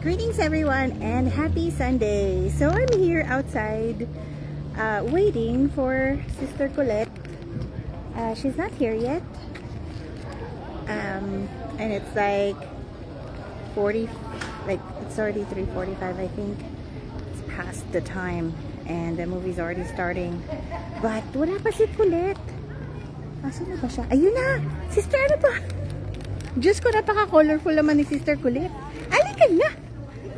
Greetings everyone and happy Sunday. So I'm here outside waiting for Sister Colette. She's not here yet. And it's like it's already 3:45 I think. It's past the time and the movie's already starting. But wala pa si Colette. Asan na ba siya? Ayun na! Sister, ano ba? Diyos ko, napaka-colorful naman ni Sister Colette. Alika na!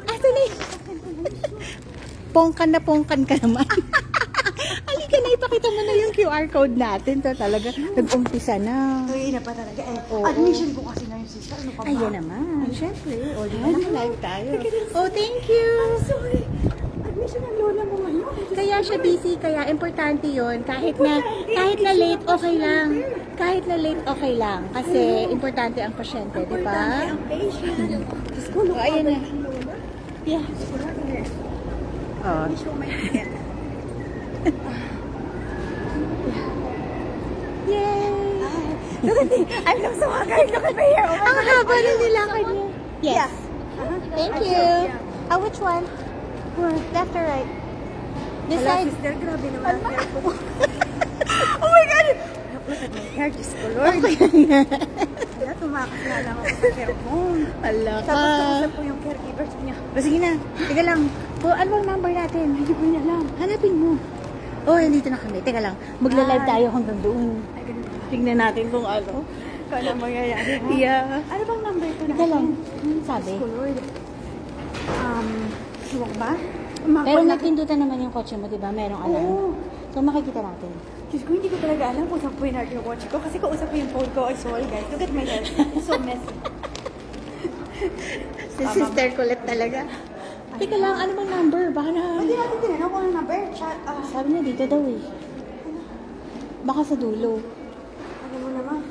Asan na yun? Pongkan ka naman. Alika na, ipakita mo na yung QR code natin. Ito talaga, nag-umpisa na. Uy, na pa talaga. Admission ko kasi na yung sister. Ano pa ba? Ayan naman. Siyempre. O, di ba live tayo? Oh, thank you! I'm sorry. Admission ng lola mo ngayon. Kaya siya busy, kaya importante yun. Kahit na late, okay lang. Kahit na late, okay lang. Kasi importante ang pasyente, di ba? Importante ang patient. Diyos ko, Oh, ayan na. Yeah. Oh. Show my ticket. Yay! I'm so hungry. Look at me here. Ang haba na nilakad niya. Yes. Thank you. Yeah. Which one? Left or right? This Hala, side? sister, grabe naman ang hair ko. Oh my God! Look at my hair, Diyos ko, Lord. Hala, tumakas na lang ako sa hair mo. Hala ka. Tapos kausap ko yung caregivers niya. Sige na. Teka lang. Ano ang number natin? Hindi ko na alam. Hanapin mo. Oh, nandito na kami. Teka lang. Magla-live tayo hanggang doon. Tingnan natin kung ano. Kung ano mangyayari, ha? Yeah. Ano bang number ko Teka lang. Sabi? Diyos ko, Lord. Siwag ba? Pero nagpindutan naman yung kotse mo, diba? Merong alarm. Oo. So makikita natin. Diyos ko, hindi ko talaga alam kung saan po yung watch ko. Kasi kausap ko yung phone ko. Ay, sorry guys. Look at my hair. It's so messy. Si Sister Colette talaga. Teka lang, ano bang number? Baka na... Hindi natin tinanong kung ano number. Chat. Sabi niya dito daw eh. Baka sa dulo. Ano mo naman?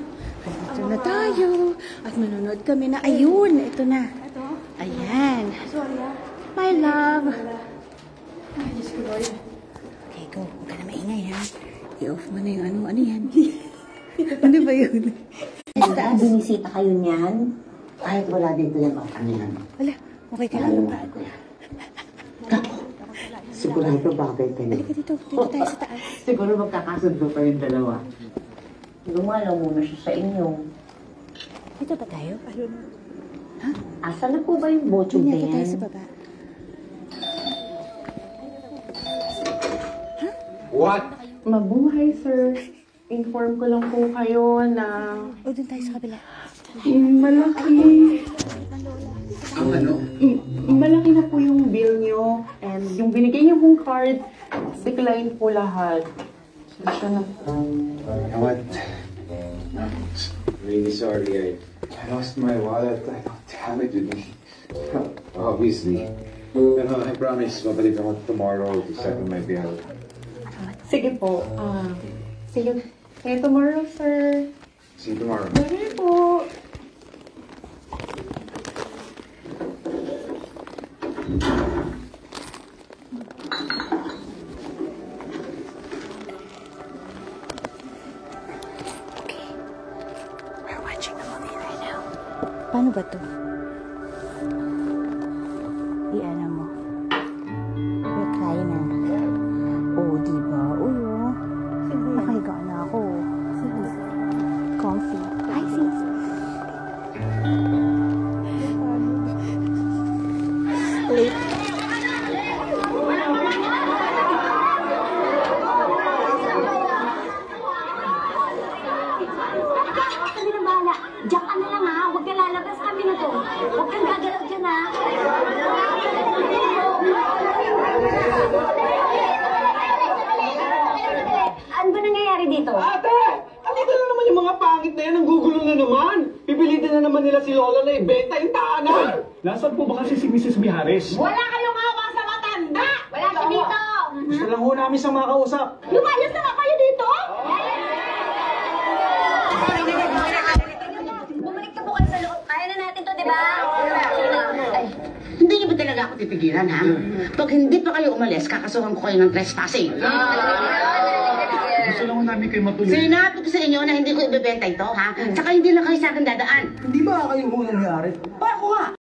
Ito na tayo. At manonood kami na. Ayun, ito na. Ito? Ayan. Sorry ah. My love. Ay, Diyos ko, Lord. Okay, go. Huwag ka na maingay ha. I-off mo na yung ano. Ano yan? Ano ba yun? Binisita kayo niyan? Kahit wala dito yung ano yan. Wala. Okay ka lang. Alam ko yan. Sigurado bagay kayo. Halika dito. Dito tayo sa taas. Siguro magkakasundo pa yung dalawa. Lumalaw muna siya sa inyo. Dito ba tayo? Ha? Asa na po ba yung bochong na Hindi tayo sa yan? baba. What? Mabuhay, sir. Inform ko lang po kayo na O, dun tayo sa kabila. malaki na po yung bill nyo and yung binigay niyo pong card, decline po lahat. So, siya na po. You know what? Really sorry. I lost my wallet. I don't have it with me. Obviously. Pero I promise, babalik ako tomorrow to settle my bill. Sige po. See you tomorrow, sir. See you tomorrow. Bye po. We're watching a movie right now. Paano ba to? I-ano mo. Recliner. Oh, diba? Uy, oh. Nakahiga na ako. Comfy. Hi, sis. Late. Kami na bahala. Diyak ka na lang ha. Huwag ka lalabas kami na to. Huwag kang gagalaw dyan ha. Ano ba nangyayari dito? Ate! Andito na naman yung mga pangit na yan. Ang gugulong na naman. Pipilitin na naman nila si Lola na ibenta yung tahanan. Nasaan po ba kasi si Mrs. Mihares? Wala kayong awa sa matanda! Wala siya dito! Gusto lang ho namin sa mga kausap. Lumayas na nga kayo dito! Bumalik ka po kayo sa loob. Kaya na natin to, di ba? Hindi niyo ba talaga ako titigilan, ha? Pag hindi pa kayo umalis, kakasuhan ko kayo ng trespassing. Gusto lang ho namin kayo matulog. Sinabi ko sa inyo na hindi ko ibebenta ito, ha? Tsaka hindi na kayo sa akin dadaan. Hindi ba kayo unang nangyari? Pa ako nga.